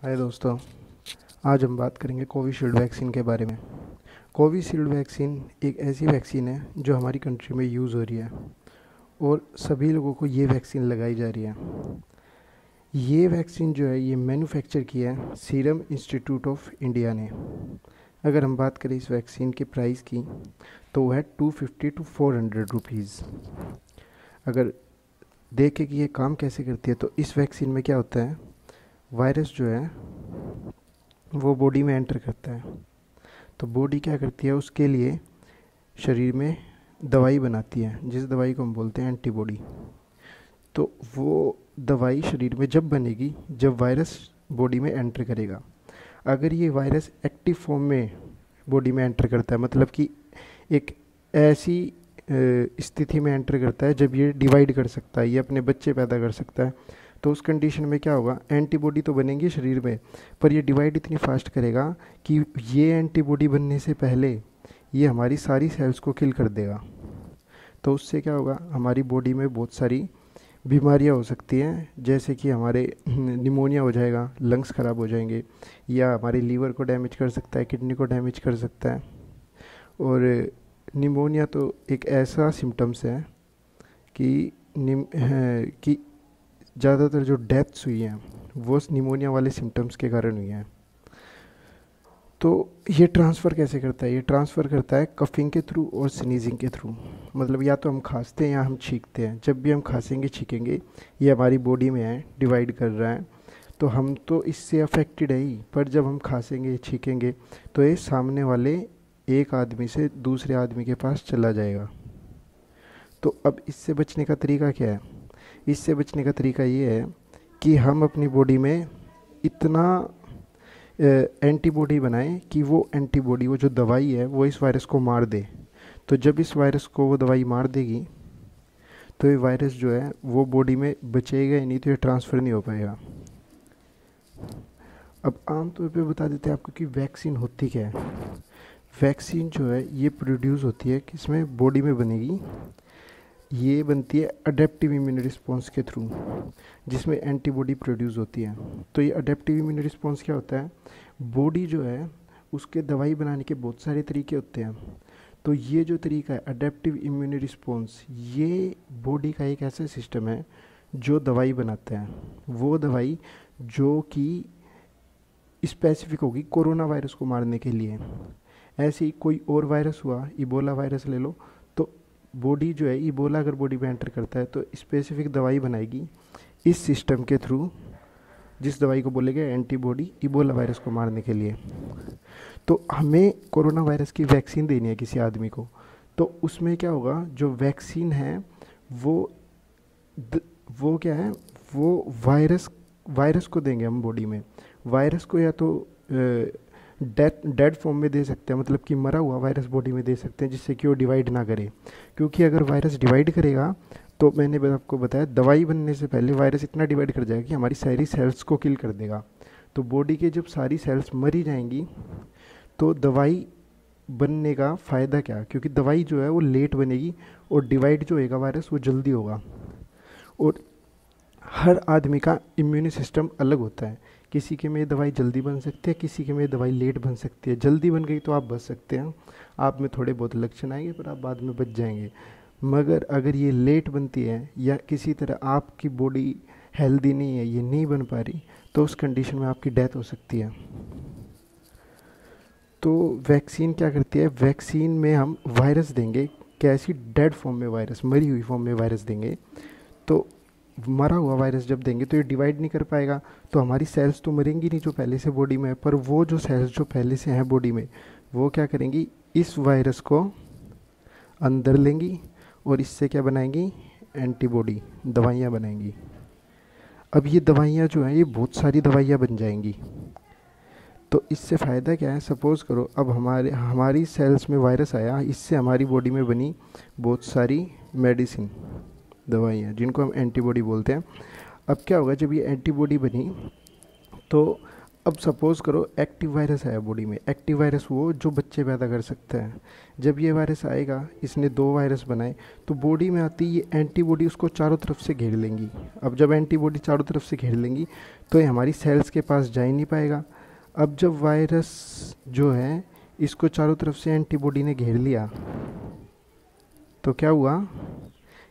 हाय दोस्तों, आज हम बात करेंगे कोविशील्ड वैक्सीन के बारे में। कोविशील्ड वैक्सीन एक ऐसी वैक्सीन है जो हमारी कंट्री में यूज़ हो रही है और सभी लोगों को ये वैक्सीन लगाई जा रही है। ये वैक्सीन जो है ये मैन्युफैक्चर किया है सीरम इंस्टीट्यूट ऑफ इंडिया ने। अगर हम बात करें इस वैक्सीन के प्राइस की तो वो है 250 to 400 रुपीज़। अगर देखें कि ये काम कैसे करती है तो इस वैक्सीन में क्या होता है, वायरस जो है वो बॉडी में एंटर करता है तो बॉडी क्या करती है, उसके लिए शरीर में दवाई बनाती है जिस दवाई को हम बोलते हैं एंटीबॉडी। तो वो दवाई शरीर में जब बनेगी जब वायरस बॉडी में एंटर करेगा। अगर ये वायरस एक्टिव फॉर्म में बॉडी में एंटर करता है, मतलब कि एक ऐसी स्थिति में एंटर करता है जब ये डिवाइड कर सकता है, ये अपने बच्चे पैदा कर सकता है, तो उस कंडीशन में क्या होगा, एंटीबॉडी तो बनेंगी शरीर में पर ये डिवाइड इतनी फास्ट करेगा कि ये एंटीबॉडी बनने से पहले ये हमारी सारी सेल्स को किल कर देगा। तो उससे क्या होगा, हमारी बॉडी में बहुत सारी बीमारियां हो सकती हैं, जैसे कि हमारे निमोनिया हो जाएगा, लंग्स ख़राब हो जाएंगे, या हमारे लीवर को डैमेज कर सकता है, किडनी को डैमेज कर सकता है। और निमोनिया तो एक ऐसा सिम्टम्स है कि ज़्यादातर जो डेथ्स हुई हैं वो निमोनिया वाले सिम्टम्स के कारण हुई हैं। तो ये ट्रांसफ़र कैसे करता है, ये ट्रांसफ़र करता है कफिंग के थ्रू और स्नीजिंग के थ्रू। मतलब या तो हम खांसते हैं या हम छींकते हैं। जब भी हम खांसेंगे छींकेंगे ये हमारी बॉडी में है, डिवाइड कर रहा है, तो हम तो इससे अफेक्टेड है ही, पर जब हम खांसेंगे छींकेंगे तो ये सामने वाले एक आदमी से दूसरे आदमी के पास चला जाएगा। तो अब इससे बचने का तरीका क्या है, इससे बचने का तरीका ये है कि हम अपनी बॉडी में इतना एंटीबॉडी बनाएं कि वो एंटीबॉडी, वो जो दवाई है वो इस वायरस को मार दे। तो जब इस वायरस को वो दवाई मार देगी तो ये वायरस जो है वो बॉडी में बचेगा ही नहीं, तो ये ट्रांसफ़र नहीं हो पाएगा। अब आमतौर पे बता देते हैं आपको कि वैक्सीन होती क्या है। वैक्सीन जो है ये प्रोड्यूस होती है किसमें, बॉडी में बनेगी। ये बनती है अडेप्टिव इम्यून रिस्पॉन्स के थ्रू, जिसमें एंटीबॉडी प्रोड्यूस होती है। तो ये अडेप्टिव इम्यून रिस्पॉन्स क्या होता है, बॉडी जो है उसके दवाई बनाने के बहुत सारे तरीके होते हैं। तो ये जो तरीका है अडेप्टिव इम्यून रिस्पॉन्स, ये बॉडी का एक ऐसा सिस्टम है जो दवाई बनाता है। वो दवाई जो कि स्पेसिफिक होगी कोरोना वायरस को मारने के लिए। ऐसे ही कोई और वायरस हुआ, इबोला वायरस ले लो, तो बॉडी जो है इबोला अगर बॉडी में एंटर करता है तो स्पेसिफिक दवाई बनाएगी इस सिस्टम के थ्रू, जिस दवाई को बोलेगा एंटीबॉडी इबोला वायरस को मारने के लिए। तो हमें कोरोना वायरस की वैक्सीन देनी है किसी आदमी को, तो उसमें क्या होगा, जो वैक्सीन है वो क्या है, वो वायरस को देंगे हम बॉडी में। वायरस को या तो डेड फॉर्म में दे सकते हैं, मतलब कि मरा हुआ वायरस बॉडी में दे सकते हैं जिससे कि वो डिवाइड ना करे। क्योंकि अगर वायरस डिवाइड करेगा तो मैंने आपको बताया दवाई बनने से पहले वायरस इतना डिवाइड कर जाएगा कि हमारी सारी सेल्स को किल कर देगा। तो बॉडी के जब सारी सेल्स मरी जाएंगी तो दवाई बनने का फ़ायदा क्या, क्योंकि दवाई जो है वो लेट बनेगी और डिवाइड जो होगा वायरस वो जल्दी होगा। और हर आदमी का इम्यून सिस्टम अलग होता है, किसी के में दवाई जल्दी बन सकती है, किसी के में दवाई लेट बन सकती है। जल्दी बन गई तो आप बच सकते हैं, आप में थोड़े बहुत लक्षण आएंगे पर आप बाद में बच जाएंगे। मगर अगर ये लेट बनती है या किसी तरह आपकी बॉडी हेल्दी नहीं है, ये नहीं बन पा रही, तो उस कंडीशन में आपकी डेथ हो सकती है। तो वैक्सीन क्या करती है, वैक्सीन में हम वायरस देंगे, कैसी डेड फॉर्म में वायरस, मरी हुई फॉर्म में वायरस देंगे। तो मरा हुआ वायरस जब देंगे तो ये डिवाइड नहीं कर पाएगा, तो हमारी सेल्स तो मरेंगी नहीं जो पहले से बॉडी में है, पर वो जो सेल्स जो पहले से हैं बॉडी में वो क्या करेंगी, इस वायरस को अंदर लेंगी और इससे क्या बनाएंगी, एंटीबॉडी, दवाइयाँ बनाएंगी। अब ये दवाइयाँ जो हैं ये बहुत सारी दवाइयाँ बन जाएंगी। तो इससे फ़ायदा क्या है, सपोज़ करो अब हमारी सेल्स में वायरस आया, इससे हमारी बॉडी में बनी बहुत सारी मेडिसिन, दवाइयाँ जिनको हम एंटीबॉडी बोलते हैं। अब क्या होगा, जब ये एंटीबॉडी बनी तो अब सपोज़ करो एक्टिव वायरस है बॉडी में। एक्टिव वायरस वो जो बच्चे पैदा कर सकते हैं। जब ये वायरस आएगा, इसने 2 वायरस बनाए, तो बॉडी में आती ये एंटीबॉडी उसको चारों तरफ से घेर लेंगी। अब जब एंटीबॉडी चारों तरफ से घेर लेंगी तो ये हमारी सेल्स के पास जा ही नहीं पाएगा। अब जब वायरस जो है इसको चारों तरफ से एंटीबॉडी ने घेर लिया तो क्या हुआ,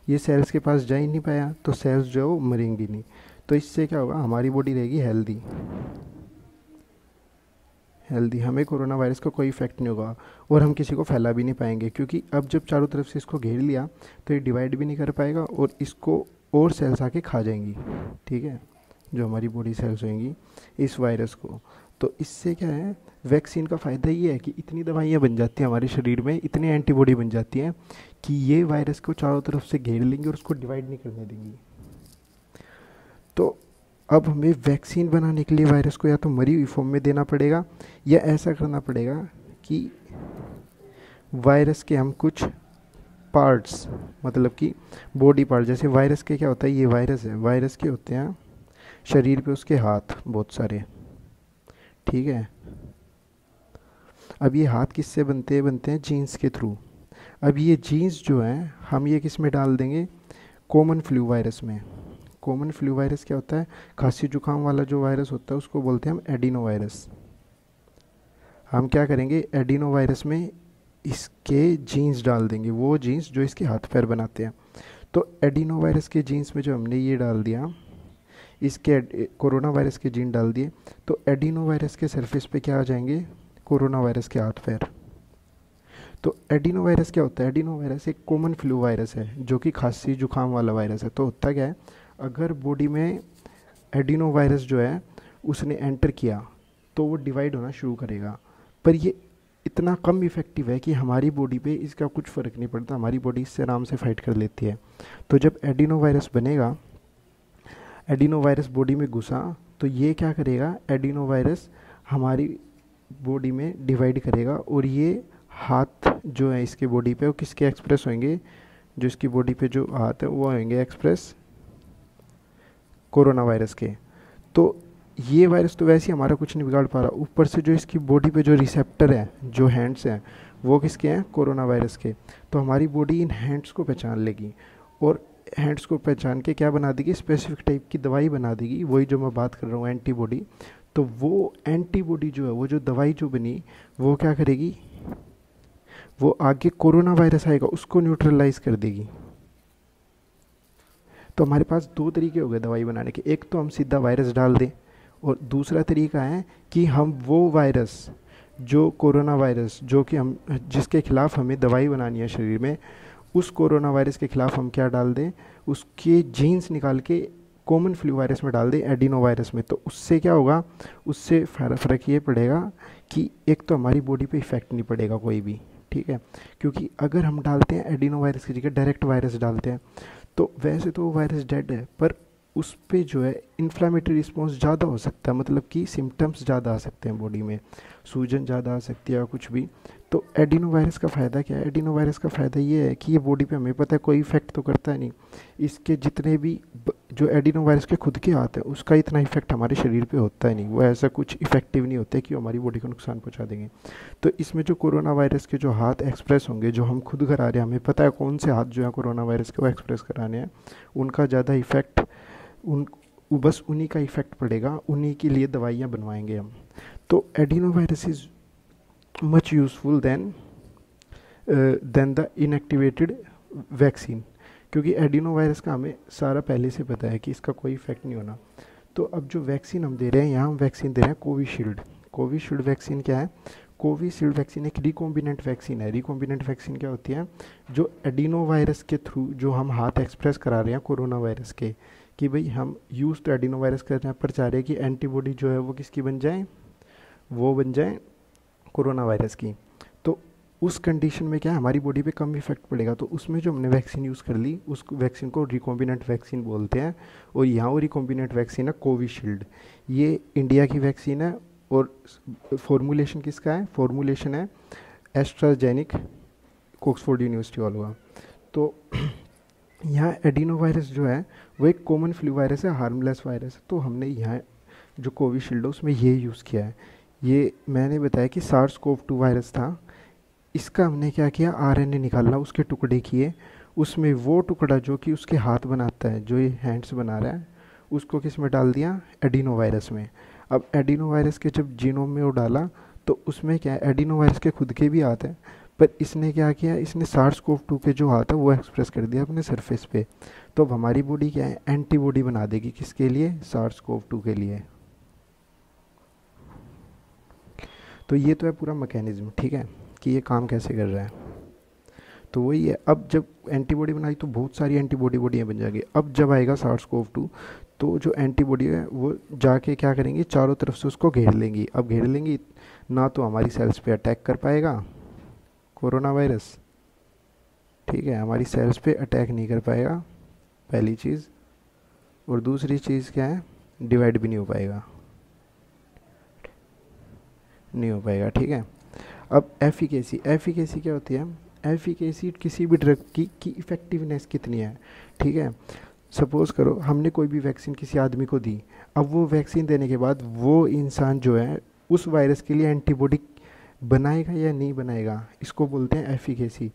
ये सेल्स के पास जा ही नहीं पाया, तो सेल्स जो है वो मरेंगी नहीं। तो इससे क्या होगा, हमारी बॉडी रहेगी हेल्दी। हमें कोरोना वायरस का कोई इफेक्ट नहीं होगा और हम किसी को फैला भी नहीं पाएंगे, क्योंकि अब जब चारों तरफ से इसको घेर लिया तो ये डिवाइड भी नहीं कर पाएगा और इसको और सेल्स आके खा जाएंगी, ठीक है, जो हमारी बॉडी सेल्स होंगी इस वायरस को। तो इससे क्या है, वैक्सीन का फ़ायदा ये है कि इतनी दवाइयाँ बन जाती हैं हमारे शरीर में, इतनी एंटीबॉडी बन जाती हैं कि ये वायरस को चारों तरफ से घेर लेंगे और उसको डिवाइड नहीं करने देंगी। तो अब हमें वैक्सीन बनाने के लिए वायरस को या तो मरी हुई फॉर्म में देना पड़ेगा या ऐसा करना पड़ेगा कि वायरस के हम कुछ पार्ट्स, मतलब कि बॉडी पार्ट, जैसे वायरस के क्या होता है, ये वायरस है, वायरस के होते हैं शरीर पे उसके हाथ बहुत सारे, ठीक है। अब ये हाथ किससे बनते हैं जीन्स के थ्रू। अब ये जीन्स जो हैं हम ये किस में डाल देंगे, कॉमन फ्लू वायरस में। कॉमन फ्लू वायरस क्या होता है, खांसी जुकाम वाला जो वायरस होता है उसको बोलते हैं हम एडिनो वायरस। हम क्या करेंगे, एडिनो वायरस में इसके जीन्स डाल देंगे, वो जीन्स जो इसके हाथ पैर बनाते हैं। तो एडिनो वायरस के जीन्स में जो हमने ये डाल दिया, इसके कोरोना वायरस के जीन डाल दिए, तो एडिनो वायरस के सरफेस पे क्या आ जाएंगे, कोरोना वायरस के हाथ पैर। तो एडिनो वायरस क्या होता है, एडिनो वायरस एक कॉमन फ्लू वायरस है जो कि खांसी जुकाम वाला वायरस है। तो होता क्या है, अगर बॉडी में एडिनो वायरस जो है उसने एंटर किया तो वो डिवाइड होना शुरू करेगा, पर ये इतना कम इफ़ेक्टिव है कि हमारी बॉडी पे इसका कुछ फ़र्क नहीं पड़ता, हमारी बॉडी इससे आराम से फाइट कर लेती है। तो जब एडिनो वायरस बनेगा, एडिनो वायरस बॉडी में घुसा तो ये क्या करेगा, एडिनो वायरस हमारी बॉडी में डिवाइड करेगा और ये हाथ जो है इसके बॉडी पे वो किसके एक्सप्रेस होंगे, जो इसकी बॉडी पे जो हाथ है वो होंगे एक्सप्रेस कोरोना वायरस के। तो ये वायरस तो वैसे ही हमारा कुछ नहीं बिगाड़ पा रहा, ऊपर से जो इसकी बॉडी पे जो रिसेप्टर है, जो हैंड्स हैं, वो किसके हैं, कोरोना वायरस के। तो हमारी बॉडी इन हैंड्स को पहचान लेगी और हैंड्स को पहचान के क्या बना देगी, स्पेसिफिक टाइप की दवाई बना देगी, वही जो मैं बात कर रहा हूँ एंटीबॉडी। तो वो एंटीबॉडी जो है, वो जो दवाई जो बनी, वो क्या करेगी, वो आगे कोरोना वायरस आएगा उसको न्यूट्रलाइज कर देगी। तो हमारे पास 2 तरीके हो गए दवाई बनाने के, एक तो हम सीधा वायरस डाल दें और दूसरा तरीका है कि हम वो वायरस जो कोरोना वायरस जो कि हम जिसके खिलाफ हमें दवाई बनानी है शरीर में, उस कोरोना वायरस के खिलाफ हम क्या डाल दें, उसके जीन्स निकाल के कॉमन फ्लू वायरस में डाल दें, एडिनो वायरस में। तो उससे क्या होगा, उससे फ़र्क ये पड़ेगा कि एक तो हमारी बॉडी पे इफ़ेक्ट नहीं पड़ेगा कोई भी, ठीक है, क्योंकि अगर हम डालते हैं एडिनो वायरस की जगह डायरेक्ट वायरस डालते हैं तो वैसे तो वो वायरस डेड है, पर उस पे जो है इन्फ्लामेटरी रिस्पॉन्स ज़्यादा हो सकता है, मतलब कि सिम्टम्स ज़्यादा आ सकते हैं बॉडी में, सूजन ज़्यादा आ सकती है या कुछ भी। तो एडिनो वायरस का फ़ायदा क्या है, एडिनो वायरस का फ़ायदा ये है कि ये बॉडी पे हमें पता है कोई इफेक्ट तो करता है नहीं, इसके जितने भी जो एडिनो वायरस के खुद के हाथ है उसका इतना इफेक्ट हमारे शरीर पे होता है नहीं, वो ऐसा कुछ इफेक्टिव नहीं होता है कि हमारी बॉडी को नुकसान पहुंचा देंगे। तो इसमें जो कोरोना वायरस के जो हाथ एक्सप्रेस होंगे, जो हम खुद करा रहे हैं, हमें पता है कौन से हाथ जो है कोरोना वायरस के वो एक्सप्रेस कराने हैं, उनका ज़्यादा इफेक्ट बस उन्हीं का इफेक्ट पड़ेगा, उन्हीं के लिए दवाइयाँ बनवाएंगे हम। तो adeno virus is much useful than the inactivated vaccine, क्योंकि एडिनो वायरस का हमें सारा पहले से पता है कि इसका कोई इफेक्ट नहीं होना। तो अब जो वैक्सीन हम दे रहे हैं, यहाँ हम वैक्सीन दे रहे हैं कोविशील्ड। कोविशील्ड वैक्सीन क्या है, कोविशील्ड वैक्सीन एक रिकॉम्बिनेंट वैक्सीन है। रिकॉम्बिनेंट वैक्सीन क्या होती है, जो एडिनो वायरस के थ्रू जो हम हाथ एक्सप्रेस करा रहे हैं कोरोना वायरस के, कि भाई हम यूज़ तो एडिनो वायरस कर रहे हैं पर चाह रहे हैं कि एंटीबॉडी जो है वो किसकी बन जाए, वो बन जाए कोरोना वायरस की। तो उस कंडीशन में क्या है, हमारी बॉडी पे कम इफेक्ट पड़ेगा। तो उसमें जो हमने वैक्सीन यूज़ कर ली, उस वैक्सीन को रिकॉम्बिनेंट वैक्सीन बोलते हैं। और यहाँ वो रिकॉम्बिनेंट वैक्सीन है कोविशील्ड, ये इंडिया की वैक्सीन है। और फॉर्मूलेशन किसका है, फॉर्मूलेशन है एस्ट्राजेनिक, ऑक्सफोर्ड यूनिवर्सिटी वालों का। तो यहाँ एडिनो वायरस जो है वो एक कॉमन फ्लू वायरस है, हार्मलेस वायरस है। तो हमने यहाँ जो कोविशील्ड है उसमें ये यूज़ किया है। ये मैंने बताया कि सार्स कोव 2 वायरस था, इसका हमने क्या किया, आरएनए निकाला, उसके टुकड़े किए, उसमें वो टुकड़ा जो कि उसके हाथ बनाता है, जो ये हैंड्स बना रहा है, उसको किस में डाल दिया, एडिनो वायरस में। अब एडिनो वायरस के जब जीनोम में वो डाला तो उसमें क्या है, एडिनो वायरस के खुद के भी हाथ हैं, पर इसने क्या किया, इसने सार्स कोव 2 के जो हाथ है वो एक्सप्रेस कर दिया अपने सरफेस पे। तो अब हमारी बॉडी क्या है, एंटीबॉडी बना देगी, किसके लिए, सार्स कोव 2 के लिए। तो ये तो है पूरा मैकेनिज्म, ठीक है, कि ये काम कैसे कर रहा है। तो वही है, अब जब एंटीबॉडी बनाई तो बहुत सारी एंटीबॉडियाँ बन जाएगी। अब जब आएगा सार्स कोव 2, तो जो एंटीबॉडी है वो जाके क्या करेंगी, चारों तरफ से उसको घेर लेंगी। अब घेर लेंगी ना तो हमारी सेल्स पे अटैक कर पाएगा कोरोना वायरस, ठीक है, हमारी सेल्स पे अटैक नहीं कर पाएगा, पहली चीज़। और दूसरी चीज़ क्या है, डिवाइड भी नहीं हो पाएगा, ठीक है। अब एफिकेसी क्या होती है, एफिकेसी किसी भी ड्रग की इफ़ेक्टिवनेस कितनी है, ठीक है। सपोज़ करो हमने कोई भी वैक्सीन किसी आदमी को दी, अब वो वैक्सीन देने के बाद वो इंसान जो है उस वायरस के लिए एंटीबॉडी बनाएगा या नहीं बनाएगा, इसको बोलते हैं एफिकेसी।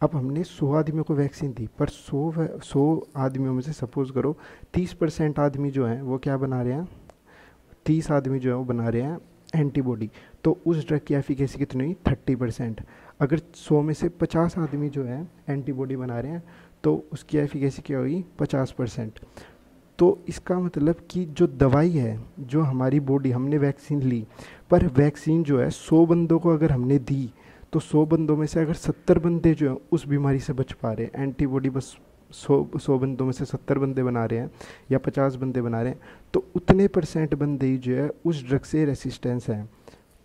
अब हमने 100 आदमियों को वैक्सीन दी, पर 100 आदमियों में से सपोज़ करो 30% आदमी जो हैं वो क्या बना रहे हैं, 30 आदमी जो है वो बना रहे हैं एंटीबॉडी, तो उस ड्रग की एफिकेसी कितनी हुई, 30%। अगर 100 में से 50 आदमी जो है एंटीबॉडी बना रहे हैं तो उसकी एफिकेसी क्या हुई, 50%। तो इसका मतलब कि जो दवाई है, जो हमारी बॉडी, हमने वैक्सीन ली, पर वैक्सीन जो है 100 बंदों को अगर हमने दी तो 100 बंदों में से अगर 70 बंदे जो हैं उस बीमारी से बच पा रहे हैं, एंटीबॉडी बस 100 बंदों में से 70 बंदे बना रहे हैं या 50 बंदे बना रहे हैं, तो उतने % बंदे ही जो है उस ड्रग से रेसिस्टेंस हैं।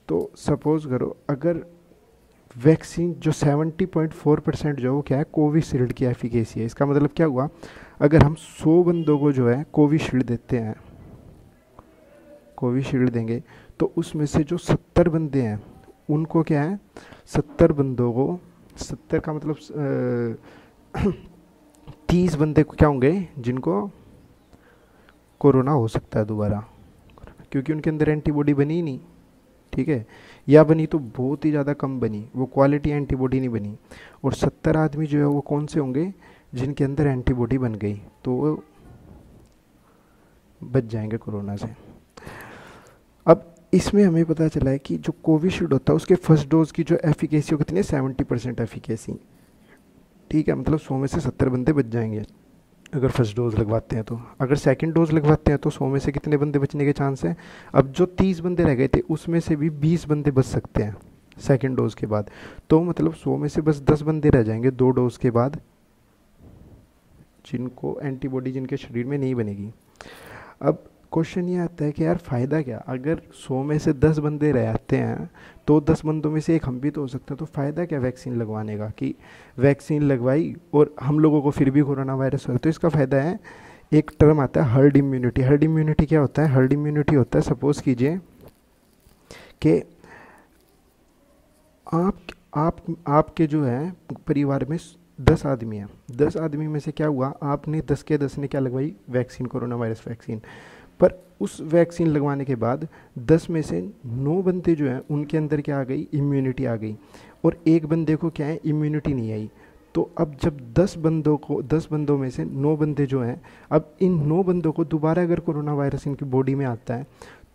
तो सपोज़ करो अगर वैक्सीन जो 70.4% जो है वो क्या है, कोविशील्ड की एफिकेसी है, इसका मतलब क्या हुआ, अगर हम 100 बंदों को जो है कोविशील्ड देते हैं, कोविशील्ड देंगे, तो उसमें से जो 70 बंदे हैं उनको क्या है, 70 बंदों को, 70 का मतलब 30 बंदे को क्या होंगे, जिनको कोरोना हो सकता है दोबारा, क्योंकि उनके अंदर एंटीबॉडी बनी ही नहीं, ठीक है, या बनी तो बहुत ही ज़्यादा कम बनी, वो क्वालिटी एंटीबॉडी नहीं बनी। और 70 आदमी जो है वो कौन से होंगे, जिनके अंदर एंटीबॉडी बन गई, तो वो बच जाएंगे कोरोना से। अब इसमें हमें पता चला है कि जो कोविशील्ड होता है उसके फर्स्ट डोज की जो एफिकेसी हो कितनी है, 70% एफिकेसी, ठीक है, मतलब 100 में से 70 बंदे बच जाएंगे अगर फर्स्ट डोज लगवाते हैं तो। अगर सेकंड डोज लगवाते हैं तो 100 में से कितने बंदे बचने के चांस हैं, अब जो 30 बंदे रह गए थे उसमें से भी 20 बंदे बच सकते हैं सेकंड डोज के बाद, तो मतलब 100 में से बस 10 बंदे रह जाएंगे 2 डोज के बाद, जिनको एंटीबॉडी जिनके शरीर में नहीं बनेगी। अब क्वेश्चन ये आता है कि यार फ़ायदा क्या, अगर 100 में से 10 बंदे रहते हैं तो 10 बंदों में से एक हम भी तो हो सकते हैं, तो फ़ायदा क्या वैक्सीन लगवाने का, कि वैक्सीन लगवाई और हम लोगों को फिर भी कोरोना वायरस हो, तो इसका फ़ायदा है, एक टर्म आता है हर्ड इम्यूनिटी। हर्ड इम्यूनिटी क्या होता है, हर्ड इम्यूनिटी होता है, सपोज़ कीजिए कि आपके जो है परिवार में 10 आदमी हैं, 10 आदमी में से क्या हुआ, आपने 10 के 10 ने क्या लगवाई, वैक्सीन, कोरोना वायरस वैक्सीन, पर उस वैक्सीन लगवाने के बाद 10 में से 9 बंदे जो हैं उनके अंदर क्या आ गई, इम्यूनिटी आ गई, और एक बंदे को क्या है, इम्यूनिटी नहीं आई। तो अब जब 10 बंदों में से 9 बंदे जो हैं, अब इन 9 बंदों को दोबारा अगर कोरोना वायरस इनकी बॉडी में आता है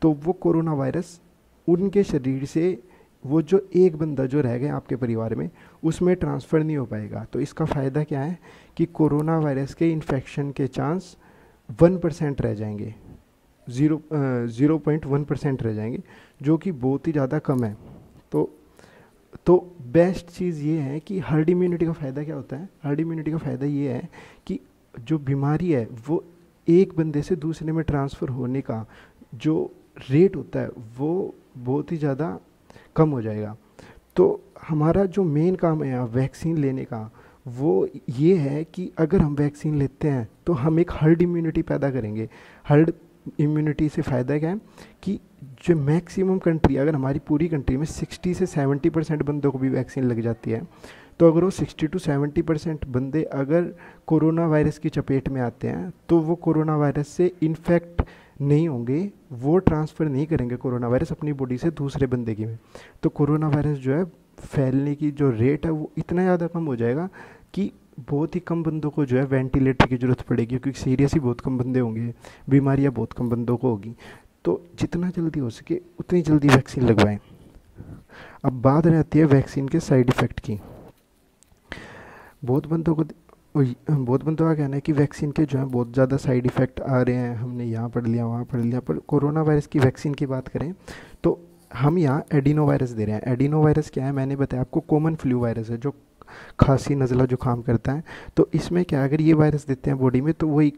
तो वो कोरोना वायरस उनके शरीर से, वो जो एक बंदा जो रह गया आपके परिवार में, उसमें ट्रांसफ़र नहीं हो पाएगा। तो इसका फ़ायदा क्या है कि कोरोना वायरस के इन्फेक्शन के चांस 1% रह जाएंगे, 0.1% रह जाएंगे, जो कि बहुत ही ज़्यादा कम है। तो बेस्ट चीज़ ये है कि हर्ड इम्यूनिटी का फ़ायदा क्या होता है, हर्ड इम्यूनिटी का फ़ायदा ये है कि जो बीमारी है वो एक बंदे से दूसरे में ट्रांसफ़र होने का जो रेट होता है वो बहुत ही ज़्यादा कम हो जाएगा। तो हमारा जो मेन काम है वैक्सीन लेने का वो ये है कि अगर हम वैक्सीन लेते हैं तो हम एक हर्ड इम्यूनिटी पैदा करेंगे। हर्ड इम्यूनिटी से फ़ायदा क्या है कि जो मैक्सिमम कंट्री, अगर हमारी पूरी कंट्री में 60 से 70% बंदों को भी वैक्सीन लग जाती है, तो अगर वो 60 to 70% बंदे अगर कोरोना वायरस की चपेट में आते हैं तो वो कोरोना वायरस से इन्फेक्ट नहीं होंगे वो ट्रांसफ़र नहीं करेंगे कोरोना वायरस अपनी बॉडी से दूसरे बंदे की में। तो कोरोना वायरस जो है फैलने की जो रेट है वो इतना ज़्यादा कम हो जाएगा कि बहुत ही कम बंदों को जो है वेंटिलेटर की ज़रूरत पड़ेगी, क्योंकि सीरियस ही बहुत कम बंदे होंगे, बीमारियां बहुत कम बंदों को होगी। तो जितना जल्दी हो सके उतनी जल्दी वैक्सीन लगवाएं। अब बात रहती है वैक्सीन के साइड इफ़ेक्ट की। बहुत बंदों को बहुत बंदों का कहना है कि वैक्सीन के जो है बहुत ज़्यादा साइड इफ़ेक्ट आ रहे हैं, हमने यहाँ पढ़ लिया वहाँ पढ़ लिया। पर कोरोना वायरस की वैक्सीन की बात करें तो हम यहाँ एडिनो वायरस दे रहे हैं। एडिनो वायरस क्या है, मैंने बताया आपको, कॉमन फ्लू वायरस है जो खांसी नज़ला जुकाम करता है। तो इसमें क्या, अगर ये वायरस देते हैं बॉडी में तो वही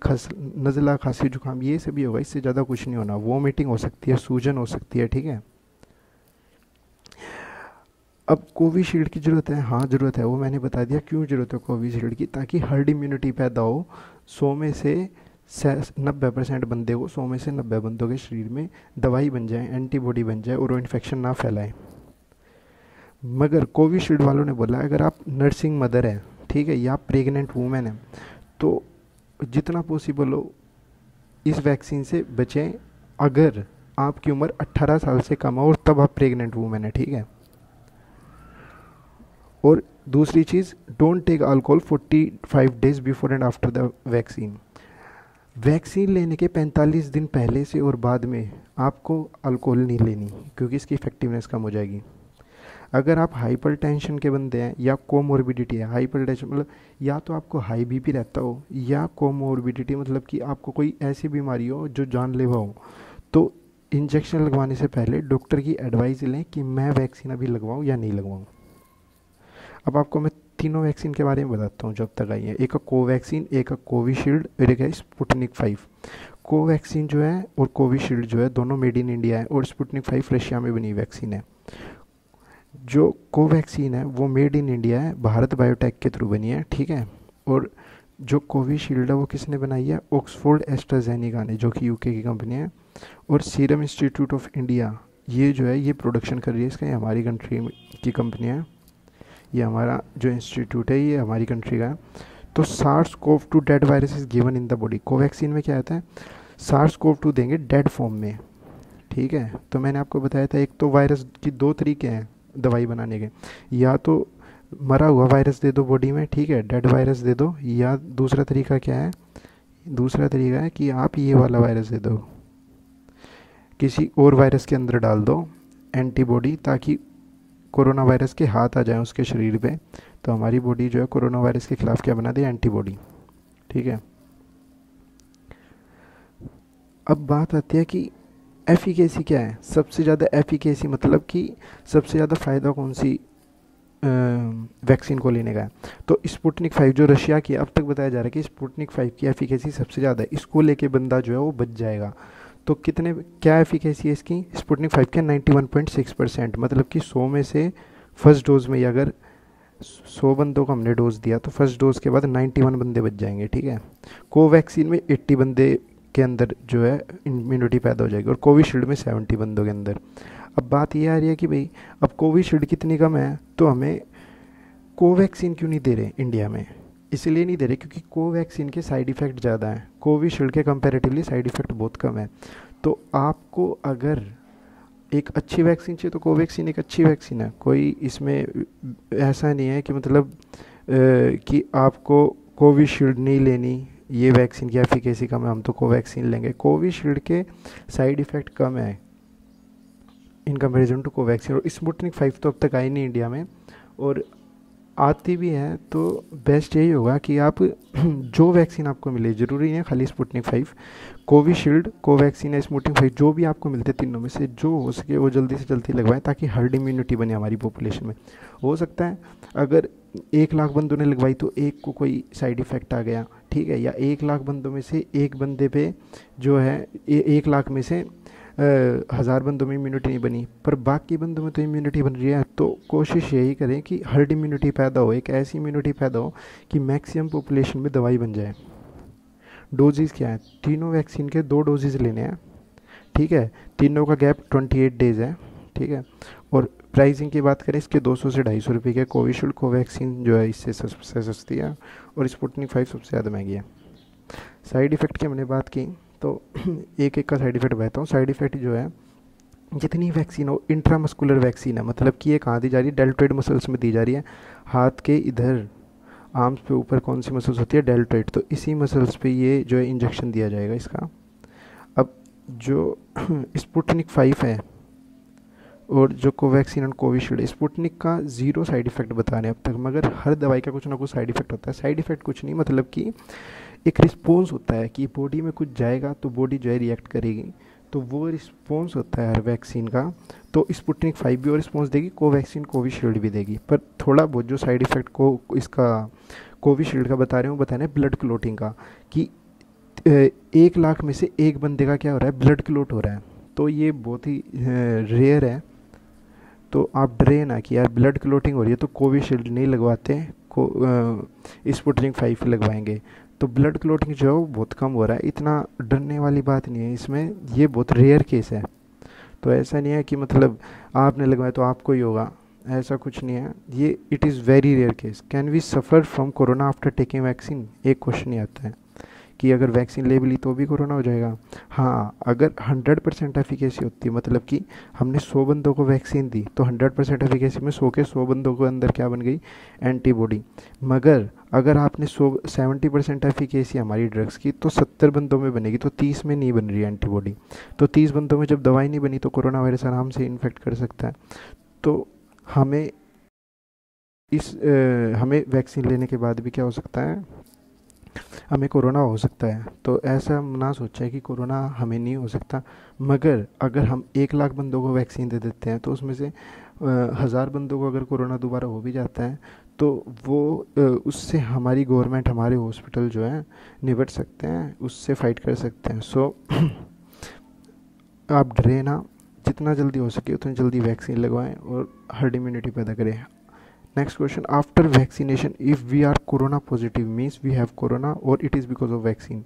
नज़ला खांसी जुकाम ये सभी होगा, इससे ज़्यादा कुछ नहीं होना। वोमिटिंग हो सकती है, सूजन हो सकती है, ठीक है। अब कोविशील्ड की ज़रूरत है, हाँ ज़रूरत है, वो मैंने बता दिया क्यों ज़रूरत है कोविशील्ड की, ताकि हर्ड इम्यूनिटी पैदा हो। 100 में से 90% बंदे को, 100 में से 90 बंदों के शरीर में दवाई बन जाए, एंटीबॉडी बन जाए और वो इन्फेक्शन ना फैलाए। मगर कोविशील्ड वालों ने बोला अगर आप नर्सिंग मदर है, ठीक है, या प्रेग्नेंट वूमेन है, तो जितना पॉसिबल हो इस वैक्सीन से बचें। अगर आपकी उम्र 18 साल से कम हो और तब आप प्रेग्नेंट वूमेन है, ठीक है। और दूसरी चीज़, don't take alcohol 45 days before and after the vaccine. Vaccine लेने के 45 दिन पहले से और बाद में आपको अल्कोहल नहीं लेनी, क्योंकि इसकी इफेक्टिवनेस कम हो जाएगी। अगर आप हाइपर टेंशन के बंदे हैं या कोमोर्बिडिटी है, हाइपर टेंशन मतलब या तो आपको हाई बीपी रहता हो, या कोमोर्बिडिटी मतलब कि आपको कोई ऐसी बीमारी हो जो जानलेवा हो, तो इंजेक्शन लगवाने से पहले डॉक्टर की एडवाइस लें कि मैं वैक्सीन अभी लगवाऊँ या नहीं लगवाऊँ। अब आपको मैं तीनों वैक्सीन के बारे में बताता हूँ जो अब तक आई है। एक है कोवैक्सीन, एक है कोविशील्ड और एक है स्पुतनिक 5। कोवैक्सीन जो है और कोविशील्ड जो है दोनों मेड इन इंडिया है, और स्पुतनिक 5 रशिया में बनी वैक्सीन है। जो कोवैक्सीन है वो मेड इन इंडिया है, भारत बायोटेक के थ्रू बनी है, ठीक है। और जो कोविशील्ड है वो किसने बनाई है, ऑक्सफोर्ड एस्ट्राजेनेका ने, जो कि यूके की कंपनी है। और सीरम इंस्टीट्यूट ऑफ इंडिया ये जो है ये प्रोडक्शन कर रही है इसका, ये हमारी कंट्री की कंपनी है। ये हमारा जो इंस्टीट्यूट है ये हमारी कंट्री का है। तो SARS-CoV-2 dead virus is given in the body. Covaxin में क्या आता है, SARS-CoV-2 देंगे डेड फॉर्म में, ठीक है। तो मैंने आपको बताया था एक तो वायरस की दो तरीके हैं दवाई बनाने के, या तो मरा हुआ वायरस दे दो बॉडी में, ठीक है, डेड वायरस दे दो, या दूसरा तरीका क्या है, दूसरा तरीका है कि आप ये वाला वायरस दे दो, किसी और वायरस के अंदर डाल दो एंटीबॉडी, ताकि कोरोना वायरस के हाथ आ जाए उसके शरीर पे, तो हमारी बॉडी जो है कोरोना वायरस के खिलाफ क्या बना दे, एंटीबॉडी, ठीक है। अब बात आती है कि एफिकेसी क्या है, सबसे ज़्यादा एफिकेसी मतलब कि सबसे ज़्यादा फ़ायदा कौन सी वैक्सीन को लेने का है। तो स्पुतनिक 5 जो रशिया की, अब तक बताया जा रहा है कि स्पुतनिक 5 की एफिकेसी सबसे ज़्यादा है, इसको लेके बंदा जो है वो बच जाएगा। तो कितने, क्या एफिकेसी है इसकी, स्पुतनिक 5 के 91.6%, मतलब कि 100 में से फर्स्ट डोज में ही अगर 100 बंदों को हमने डोज दिया तो फर्स्ट डोज के बाद 91 बंदे बच जाएंगे, ठीक है। कोवैक्सीन में 80 बंदे के अंदर जो है इम्यूनिटी पैदा हो जाएगी, और कोविशील्ड में 70 बंदों के अंदर। अब बात ये आ रही है कि भाई अब कोविशील्ड कितनी कम है, तो हमें कोवैक्सीन क्यों नहीं दे रहे इंडिया में, इसलिए नहीं दे रहे क्योंकि कोवैक्सीन के साइड इफ़ेक्ट ज़्यादा हैं, कोविशील्ड के कंपैरेटिवली साइड इफ़ेक्ट बहुत कम है। तो आपको अगर एक अच्छी वैक्सीन चाहिए तो कोवैक्सीन एक अच्छी वैक्सीन है, कोई इसमें ऐसा नहीं है कि मतलब कि आपको कोविशील्ड नहीं लेनी, ये वैक्सीन की एफिकेसी कम है हम तो कोवैक्सीन लेंगे। कोविशील्ड के साइड इफ़ेक्ट कम है इन कंपैरिजन टू कोवैक्सीन। और स्पुतनिक 5 तो अब तक आई नहीं इंडिया में, और आती भी है तो बेस्ट यही होगा कि आप जो वैक्सीन आपको मिले, ज़रूरी नहीं है खाली स्पुतनिक 5, कोविशील्ड, कोवैक्सीन या स्पुतनिक 5 जो भी आपको मिलते तीनों में से जो हो सके वो जल्दी से जल्दी लगवाएं, ताकि हर्ड इम्यूनिटी बने हमारी पॉपुलेशन में। हो सकता है अगर 1 लाख बंदों ने लगवाई तो एक को कोई साइड इफ़ेक्ट आ गया, ठीक है, या 1 लाख बंदों में से एक बंदे पे जो है 1 लाख में से 1000 बंदों में इम्यूनिटी नहीं बनी, पर बाकी बंदों में तो इम्यूनिटी बन रही है। तो कोशिश यही करें कि हर्ड इम्यूनिटी पैदा हो, एक ऐसी इम्यूनिटी पैदा हो कि मैक्सिमम पॉपुलेशन में दवाई बन जाए। डोजेज़ क्या है, तीनों वैक्सीन के 2 डोजेज़ लेने हैं, ठीक है, तीनों का गैप 28 डेज़ है, ठीक है। और प्राइसिंग की बात करें इसके 200 से 250 रुपये के, कोविशील्ड कोवैक्सीन जो है इससे सबसे सस्ती है, और स्पुतनिक 5 सबसे ज़्यादा महंगी है। साइड इफ़ेक्ट की हमने बात की, तो एक एक का साइड इफ़ेक्ट बताता हूँ। साइड इफ़ेक्ट जो है, जितनी वैक्सीन हो, इंट्रामस्कुलर वैक्सीन है, मतलब कि ये कहाँ दी जा रही है, डेल्टोइड मसल्स में दी जा रही है। हाथ के इधर आर्म्स पे ऊपर कौन सी मसल्स होती है, डेल्टोइड, तो इसी मसल्स पे ये जो है इंजेक्शन दिया जाएगा इसका। अब जो स्पुतनिक 5 है और जो कोवैक्सीन और कोविशील्ड, स्पुतनिक का ज़ीरो साइड इफ़ेक्ट बता रहे हैं अब तक, मगर हर दवाई का कुछ ना कुछ साइड इफ़ेक्ट होता है। साइड इफ़ेक्ट कुछ नहीं, मतलब कि एक रिस्पॉन्स होता है कि बॉडी में कुछ जाएगा तो बॉडी जो है रिएक्ट करेगी, तो वो रिस्पॉन्स होता है हर वैक्सीन का। तो स्पुतनिक 5 भी और रिस्पॉन्स देगी, कोवैक्सीन कोविशील्ड भी देगी, पर थोड़ा बहुत जो साइड इफ़ेक्ट को इसका कोविशील्ड का बता रहे हूँ, बता रहे हैं ब्लड क्लोटिंग का, कि 1 लाख में से एक बंदे का क्या हो रहा है, ब्लड क्लोट हो रहा है। तो ये बहुत ही रेयर है। तो आप डरे ना कि यार ब्लड क्लोटिंग हो रही है तो कोविशील्ड नहीं लगवाते, स्पुतनिक 5 लगवाएंगे। तो ब्लड क्लोटिंग जो है वो बहुत कम हो रहा है, इतना डरने वाली बात नहीं है इसमें, ये बहुत रेयर केस है। तो ऐसा नहीं है कि मतलब आपने लगवाया तो आपको ही होगा, ऐसा कुछ नहीं है, ये it is very rare case. Can we suffer from corona after taking vaccine, एक क्वेश्चन ही आता है कि अगर वैक्सीन ले भी ली तो भी कोरोना हो जाएगा। हाँ, अगर 100% एफिकेसी होती है, मतलब कि हमने 100 बंदों को वैक्सीन दी तो 100% एफिकेसी में 100 के 100 बंदों के अंदर क्या बन गई, एंटीबॉडी। मगर अगर आपने 70% एफिकेसी हमारी ड्रग्स की तो 70 बंदों में बनेगी, तो 30 में नहीं बन रही एंटीबॉडी। तो 30 बंदों में जब दवाई नहीं बनी तो कोरोना वायरस आराम से इन्फेक्ट कर सकता है। तो हमें हमें वैक्सीन लेने के बाद भी क्या हो सकता है, हमें कोरोना हो सकता है। तो ऐसा ना सोचा है कि कोरोना हमें नहीं हो सकता, मगर अगर हम 1 लाख बंदों को वैक्सीन दे देते हैं तो उसमें से 1000 बंदों को अगर कोरोना दोबारा हो भी जाता है तो वो उससे हमारी गवर्नमेंट, हमारे हॉस्पिटल जो है निपट सकते हैं, उससे फाइट कर सकते हैं। सो आप डरे ना, जितना जल्दी हो सके उतनी जल्दी वैक्सीन लगवाएं और हर्ड इम्यूनिटी पैदा करें। Next question, after vaccination if we are corona positive means we have corona और it is because of vaccine.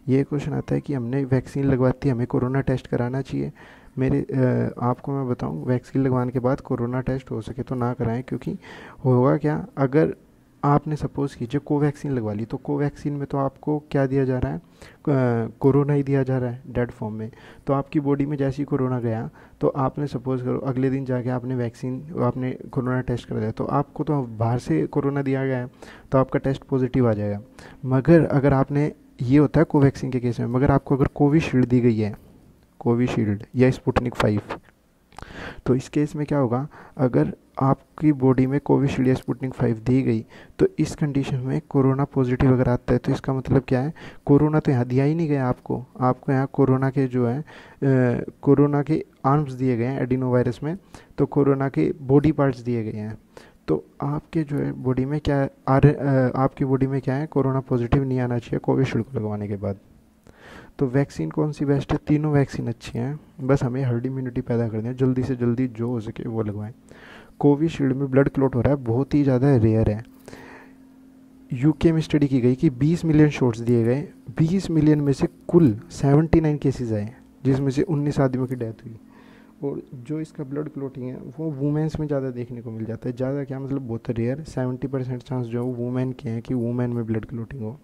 ये क्वेश्चन आता है कि हमने वैक्सीन लगवाती है, हमें कोरोना टेस्ट कराना चाहिए। आपको मैं बताऊं, वैक्सीन लगवाने के बाद कोरोना टेस्ट हो सके तो ना कराएं, क्योंकि होगा क्या, अगर आपने सपोज़ कीजिए कोवैक्सीन लगवा ली, तो कोवैक्सीन में तो आपको क्या दिया जा रहा है, कोरोना ही दिया जा रहा है डेड फॉर्म में। तो आपकी बॉडी में जैसे ही कोरोना गया तो आपने सपोज़ करो अगले दिन जाके आपने कोरोना टेस्ट कर दिया, तो आपको तो बाहर से कोरोना दिया गया है तो आपका टेस्ट पॉजिटिव आ जाएगा। मगर अगर आपने, ये होता है कोवैक्सीन के केस में, मगर आपको अगर कोविशील्ड दी गई है, कोविशील्ड या स्पुतनिक 5, तो इस केस में क्या होगा, अगर आपकी बॉडी में कोविशील्ड या स्पुतनिक 5 दी गई तो इस कंडीशन में कोरोना पॉजिटिव अगर आता है तो इसका मतलब क्या है, कोरोना तो यहाँ दिया ही नहीं गया आपको यहाँ कोरोना के जो है कोरोना के आर्म्स दिए गए हैं एडिनो वायरस में, तो कोरोना के बॉडी पार्ट्स दिए गए हैं। तो आपके जो है बॉडी में क्या है, आपकी बॉडी में क्या है, कोरोना पॉजिटिव नहीं आना चाहिए कोविशील्ड को लगवाने के बाद। तो वैक्सीन कौन सी बेस्ट है, तीनों वैक्सीन अच्छी हैं, बस हमें हर्ड इम्यूनिटी पैदा करनी है, जल्दी से जल्दी जो हो सके वो लगवाएं। कोविशील्ड में ब्लड क्लॉट हो रहा है, बहुत ही ज़्यादा रेयर है। यूके में स्टडी की गई कि 20 मिलियन शॉट्स दिए गए, 20 मिलियन में से कुल 79 केसेस आए, जिसमें से 19 आदमियों की डेथ हुई। और जो इसका ब्लड क्लॉटिंग है वो वुमेन्स में ज़्यादा देखने को मिल जाता है। ज़्यादा क्या मतलब, बहुत रेयर, 70% चांस जो है वुमेन के हैं कि वुमेन में ब्लड क्लॉटिंग हो।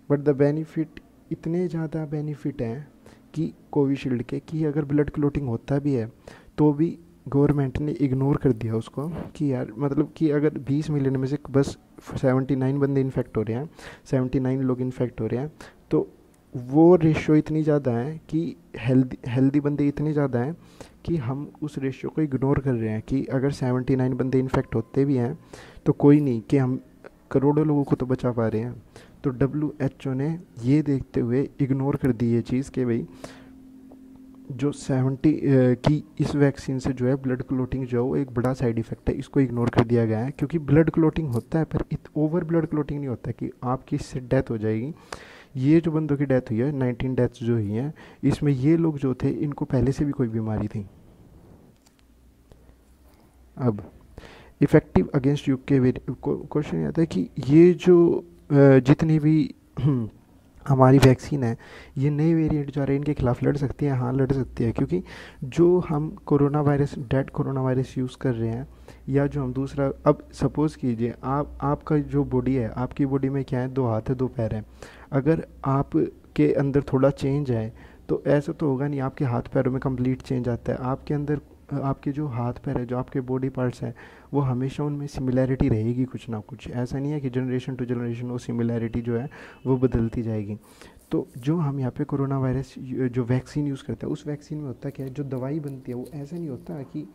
बट द बेनिफिट, इतने ज़्यादा बेनिफिट हैं कि कोविशील्ड के, कि अगर ब्लड क्लॉटिंग होता भी है तो भी गवर्नमेंट ने इग्नोर कर दिया उसको, कि यार मतलब कि अगर 20 मिलियन में से बस 79 बंदे इन्फेक्ट हो रहे हैं, 79 लोग इन्फेक्ट हो रहे हैं, तो वो रेशियो इतनी ज़्यादा है कि हेल्दी बंदे इतने ज़्यादा हैं कि हम उस रेशियो को इग्नोर कर रहे हैं, कि अगर 79 बंदे इन्फेक्ट होते भी हैं तो कोई नहीं, कि हम करोड़ों लोगों को तो बचा पा रहे हैं। तो WHO ने ये देखते हुए इग्नोर कर दी ये चीज़ कि भाई जो 70 की इस वैक्सीन से जो है ब्लड क्लोटिंग जो है वो एक बड़ा साइड इफ़ेक्ट है, इसको इग्नोर कर दिया गया है। क्योंकि ब्लड क्लोटिंग होता है पर ओवर ब्लड क्लोटिंग नहीं होता कि आपकी इससे डेथ हो जाएगी। ये जो बंदों की डेथ हुई है, 19 डेथ्स जो हुई हैं, इसमें ये लोग जो थे इनको पहले से भी कोई बीमारी थी। अब इफ़ेक्टिव अगेंस्ट यूके क्वेश्चन आता है कि ये जो जितनी भी हमारी वैक्सीन है, ये नए वेरिएंट जो आ रहे हैं इनके खिलाफ लड़ सकती है। हाँ, लड़ सकती है, क्योंकि जो हम corona virus, dead corona virus use कर रहे हैं, या जो हम दूसरा, अब सपोज़ कीजिए आपका जो बॉडी है, आपकी बॉडी में क्या है, 2 हाथ है 2 पैर हैं। अगर आप के अंदर थोड़ा चेंज आए, तो ऐसा तो होगा नहीं आपके हाथ पैरों में कंप्लीट चेंज आता है। आपके अंदर आपके जो हाथ पैर है, जो आपके बॉडी पार्ट्स हैं, वो हमेशा उनमें सिमिलैरिटी रहेगी कुछ ना कुछ। ऐसा नहीं है कि जनरेशन टू जनरेशन वो सिमिलैरिटी जो है वो बदलती जाएगी। तो जो हम यहाँ पे कोरोना वायरस जो वैक्सीन यूज़ करते हैं, उस वैक्सीन में होता क्या है, जो दवाई बनती है वो ऐसा नहीं होता कि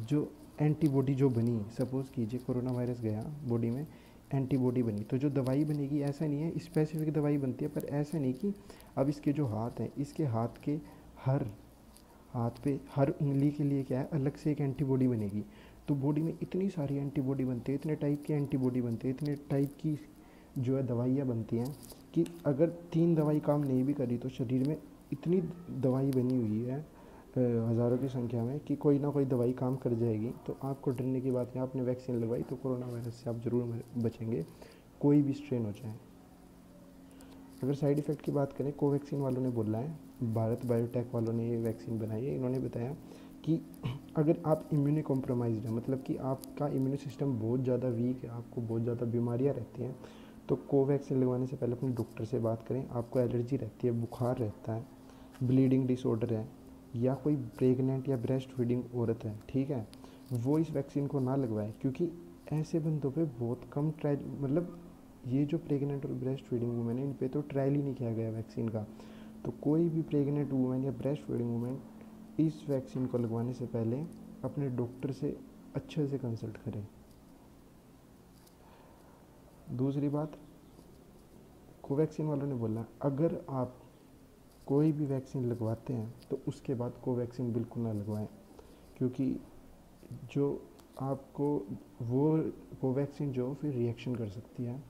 जो एंटीबॉडी जो बनी, सपोज़ कीजिए कोरोना वायरस गया बॉडी में, एंटीबॉडी बनी, तो जो दवाई बनेगी ऐसा नहीं है, स्पेसिफिक दवाई बनती है, पर ऐसा नहीं कि अब इसके जो हाथ हैं, इसके हाथ के हर हाथ पे हर उंगली के लिए क्या है, अलग से एक एंटीबॉडी बनेगी। तो बॉडी में इतनी सारी एंटीबॉडी बनती है, इतने टाइप की एंटीबॉडी बनती है, इतने टाइप की जो है दवाइयाँ बनती हैं कि अगर 3 दवाई काम नहीं भी करी तो शरीर में इतनी दवाई बनी हुई है हज़ारों की संख्या में कि कोई ना कोई दवाई काम कर जाएगी। तो आपको डरने की बात नहीं, आपने वैक्सीन लगवाई तो कोरोना वायरस से आप ज़रूर बचेंगे, कोई भी स्ट्रेन हो जाए। अगर साइड इफ़ेक्ट की बात करें, कोवैक्सीन वालों ने बोला है, भारत बायोटेक वालों ने ये वैक्सीन बनाई है, इन्होंने बताया कि अगर आप इम्यूनो कॉम्प्रोमाइज़्ड हैं, मतलब कि आपका इम्यूनो सिस्टम बहुत ज़्यादा वीक है, आपको बहुत ज़्यादा बीमारियाँ रहती हैं, तो कोवैक्सीन लगवाने से पहले अपने डॉक्टर से बात करें। आपको एलर्जी रहती है, बुखार रहता है, ब्लीडिंग डिसऑर्डर है, या कोई प्रेग्नेंट या ब्रेस्ट फीडिंग औरत है, ठीक है, वो इस वैक्सीन को ना लगवाएं, क्योंकि ऐसे बंदों पे बहुत कम ट्रायल, मतलब ये जो प्रेग्नेंट और ब्रेस्ट फीडिंग वुमेन है, इन पे तो ट्रायल ही नहीं किया गया वैक्सीन का। तो कोई भी प्रेग्नेंट वुमेन या ब्रेस्ट फीडिंग वुमेन इस वैक्सीन को लगवाने से पहले अपने डॉक्टर से अच्छे से कंसल्ट करें। दूसरी बात, कोवैक्सीन वालों ने बोला अगर आप कोई भी वैक्सीन लगवाते हैं तो उसके बाद कोवैक्सीन बिल्कुल ना लगवाएं, क्योंकि जो आपको वो कोवैक्सीन जो फिर रिएक्शन कर सकती है,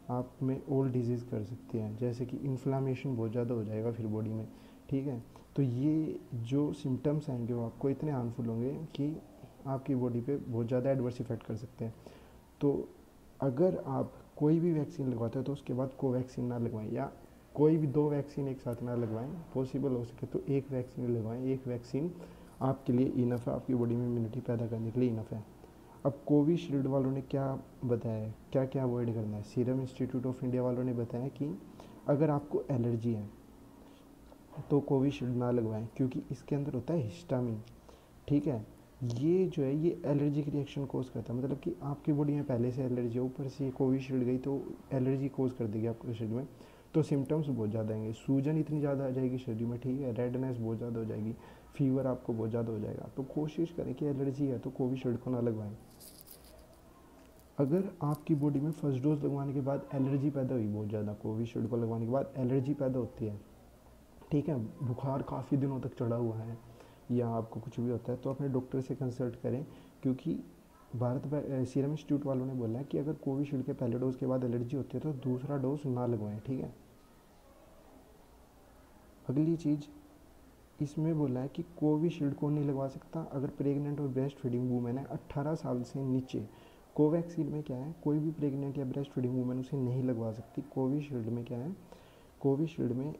आप में ओल्ड डिजीज़ कर सकती है, जैसे कि इन्फ्लामेशन बहुत ज़्यादा हो जाएगा फिर बॉडी में, ठीक है। तो ये जो सिम्टम्स आएंगे वो आपको इतने हार्मफुल होंगे कि आपकी बॉडी पे बहुत ज़्यादा एडवर्स इफेक्ट कर सकते हैं। तो अगर आप कोई भी वैक्सीन लगवाते हो तो उसके बाद कोवैक्सीन ना लगवाएं, या कोई भी 2 वैक्सीन एक साथ ना लगवाएं, पॉसिबल हो सके तो एक वैक्सीन लगवाएं। एक वैक्सीन आपके लिए इनफ है, आपकी बॉडी में इम्यूनिटी पैदा करने के लिए इनफ है। अब कोविशील्ड वालों ने क्या बताया है, क्या क्या अवॉइड करना है। सीरम इंस्टीट्यूट ऑफ इंडिया वालों ने बताया कि अगर आपको एलर्जी है तो कोविशील्ड ना लगवाएं, क्योंकि इसके अंदर होता है हिस्टामिन, ठीक है। ये जो है ये एलर्जिक रिएक्शन कोज करता है, मतलब कि आपकी बॉडी में पहले से एलर्जी है, ऊपर से ये कोविशील्ड गई तो एलर्जी कोज कर देगी आपके शरीर में। तो सिम्टम्स बहुत ज़्यादा आएंगे, सूजन इतनी ज़्यादा आ जाएगी शरीर में, ठीक है, रेडनेस बहुत ज़्यादा हो जाएगी, फीवर आपको बहुत ज़्यादा हो जाएगा। तो कोशिश करें कि एलर्जी है तो कोविशील्ड को ना लगवाएं। अगर आपकी बॉडी में फर्स्ट डोज लगवाने के बाद एलर्जी पैदा हुई बहुत ज़्यादा, कोविशील्ड को लगवाने के बाद एलर्जी पैदा होती है, ठीक है, बुखार काफ़ी दिनों तक चढ़ा हुआ है, या आपको कुछ भी होता है, तो अपने डॉक्टर से कंसल्ट करें, क्योंकि सीरम इंस्टीट्यूट वालों ने बोला है कि अगर कोविशील्ड के पहले डोज के बाद एलर्जी होती है तो दूसरा डोज ना लगवाएं, ठीक है। अगली चीज़ इसमें बोला है कि कोविशील्ड कौन नहीं लगवा सकता, अगर प्रेग्नेंट और ब्रेस्ट फीडिंग वूमेन है 18 साल से नीचे। कोवैक्सीन में क्या है, कोई भी प्रेग्नेंट या ब्रेस्ट फीडिंग वूमेन उसे नहीं लगवा सकती। कोविशील्ड में क्या है, कोविशील्ड में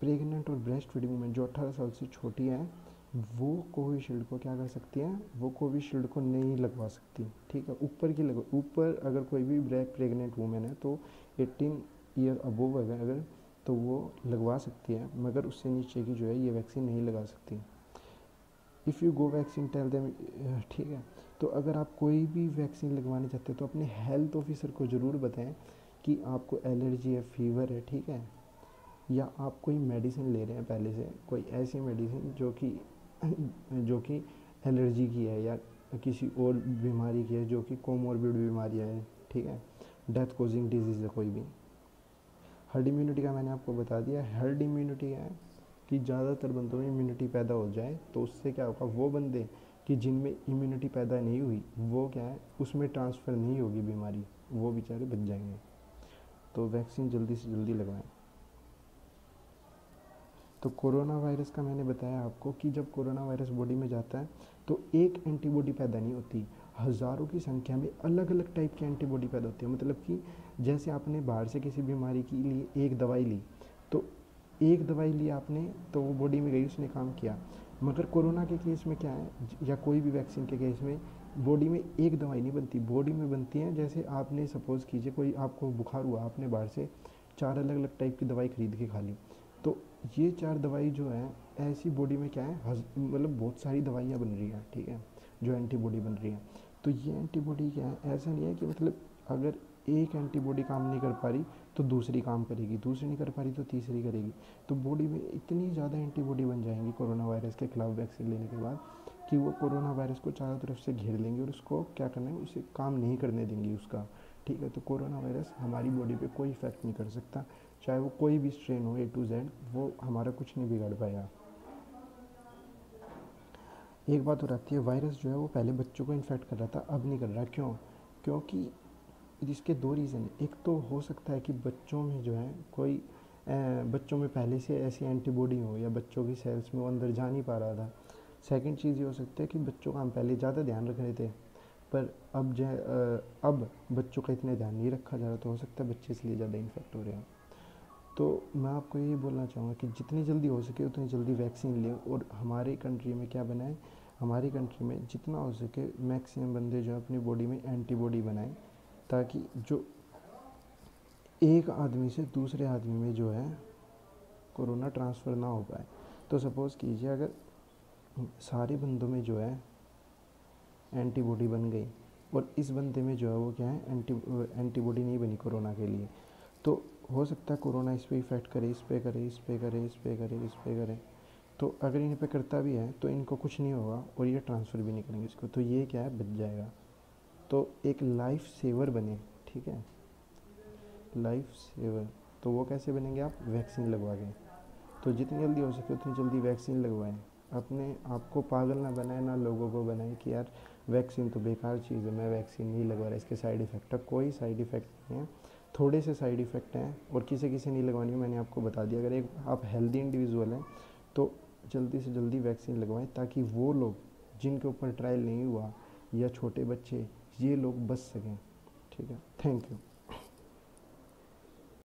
प्रेग्नेंट और ब्रेस्ट फीडिंग वूमेन जो 18 साल से छोटी है वो कोविशील्ड को क्या कर सकती है, वो कोविशील्ड को नहीं लगवा सकती, ठीक है। ऊपर अगर कोई भी प्रेग्नेंट वूमेन है तो 18 ईयर अबोव अगर तो वो लगवा सकती है, मगर उससे नीचे की जो है ये वैक्सीन नहीं लगा सकती। If you go vaccine tell them, ठीक है। तो अगर आप कोई भी वैक्सीन लगवाने चाहते हैं तो अपने हेल्थ ऑफिसर को ज़रूर बताएं कि आपको एलर्जी है, फीवर है, ठीक है, या आप कोई मेडिसिन ले रहे हैं पहले से, कोई ऐसी मेडिसिन जो कि एलर्जी की है या किसी और बीमारी की है, जो कि कोमोर्बिड बीमारियाँ है, ठीक है, डेथ कॉजिंग डिजीज़ है कोई भी। हर्ड इम्यूनिटी का मैंने आपको बता दिया। हर्ड इम्यूनिटी है कि ज़्यादातर बंदों में इम्यूनिटी पैदा हो जाए, तो उससे क्या होगा, वो बंदे कि जिनमें इम्यूनिटी पैदा नहीं हुई वो क्या है, उसमें ट्रांसफ़र नहीं होगी बीमारी, वो बेचारे बच जाएंगे। तो वैक्सीन जल्दी से जल्दी लगवाएं। तो कोरोना वायरस का मैंने बताया आपको कि जब कोरोना वायरस बॉडी में जाता है तो एक एंटीबॉडी पैदा नहीं होती, हज़ारों की संख्या में अलग अलग टाइप की एंटीबॉडी पैदा होती है। मतलब कि जैसे आपने बाहर से किसी बीमारी के लिए एक दवाई ली, तो एक दवाई ली आपने तो वो बॉडी में गई, उसने काम किया। मगर कोरोना के केस में क्या है, या कोई भी वैक्सीन के केस में बॉडी में एक दवाई नहीं बनती, बॉडी में बनती है। जैसे आपने सपोज़ कीजिए कोई आपको बुखार हुआ, आपने बाहर से 4 अलग अलग टाइप की दवाई खरीद के खा ली, ये 4 दवाई जो है ऐसी बॉडी में क्या है, मतलब बहुत सारी दवाइयाँ बन रही हैं, ठीक है, जो एंटीबॉडी बन रही है। तो ये एंटीबॉडी क्या है, ऐसा नहीं है कि मतलब अगर एक एंटीबॉडी काम नहीं कर पा रही तो दूसरी काम करेगी, दूसरी नहीं कर पा रही तो तीसरी करेगी। तो बॉडी में इतनी ज़्यादा एंटीबॉडी बन जाएंगी कोरोना वायरस के खिलाफ वैक्सीन लेने के बाद कि वो कोरोना वायरस को चारों तरफ से घेर लेंगे और उसको क्या करना है, उसे काम नहीं करने देंगी उसका, ठीक है। तो कोरोना वायरस हमारी बॉडी पे कोई इफेक्ट नहीं कर सकता, चाहे वो कोई भी स्ट्रेन हो A to Z, वो हमारा कुछ नहीं बिगाड़ पाएगा। एक बात और आती है, वायरस जो है वो पहले बच्चों को इन्फेक्ट कर रहा था, अब नहीं कर रहा। क्यों? क्योंकि इसके दो रीज़न है। एक तो हो सकता है कि बच्चों में जो है कोई बच्चों में पहले से ऐसी एंटीबॉडी हो या बच्चों की सेल्स में वो अंदर जा नहीं पा रहा था। सेकंड चीज़ ये हो सकता है कि बच्चों का हम पहले ज़्यादा ध्यान रख रहे थे, पर अब जो है अब बच्चों का इतना ध्यान नहीं रखा जा रहा, तो हो सकता है बच्चे इसलिए ज़्यादा इन्फेक्ट हो रहे हैं। तो मैं आपको यही बोलना चाहूँगा कि जितनी जल्दी हो सके उतनी जल्दी वैक्सीन लें। और हमारी कंट्री में क्या बनाए, हमारी कंट्री में जितना हो सके मैक्सिमम बंदे जो है अपनी बॉडी में एंटीबॉडी बनाएं, ताकि जो एक आदमी से दूसरे आदमी में जो है कोरोना ट्रांसफ़र ना हो पाए। तो सपोज़ कीजिए अगर सारे बंदों में जो है एंटीबॉडी बन गई और इस बंदे में जो है वो क्या है एंटीबॉडी नहीं बनी कोरोना के लिए, तो हो सकता है कोरोना इस पे इफ़ेक्ट करे, इस पे करे, इस पे करे, इस पे करे, इस पे करे। तो अगर इन पे करता भी है तो इनको कुछ नहीं होगा और ये ट्रांसफ़र भी नहीं करेंगे इसको, तो ये क्या है, बच जाएगा। तो एक लाइफ सेवर बने, ठीक है, लाइफ सेवर। तो वो कैसे बनेंगे, आप वैक्सीन लगवा के। तो जितनी जल्दी हो सके उतनी जल्दी वैक्सीन लगवाएं। अपने आप को पागल ना बनाए, ना लोगों को बनाए कि यार वैक्सीन तो बेकार चीज़ है, मैं वैक्सीन नहीं लगवा रहा, इसके साइड इफ़ेक्ट है। कोई साइड इफ़ेक्ट नहीं है, थोड़े से साइड इफ़ेक्ट हैं और किसी किसी नहीं लगवानी है, मैंने आपको बता दिया। अगर एक आप हेल्दी इंडिविजुअल हैं तो जल्दी से जल्दी वैक्सीन लगवाएं, ताकि वो लोग जिनके ऊपर ट्रायल नहीं हुआ या छोटे बच्चे, ये लोग बच सकें, ठीक है। Thank you.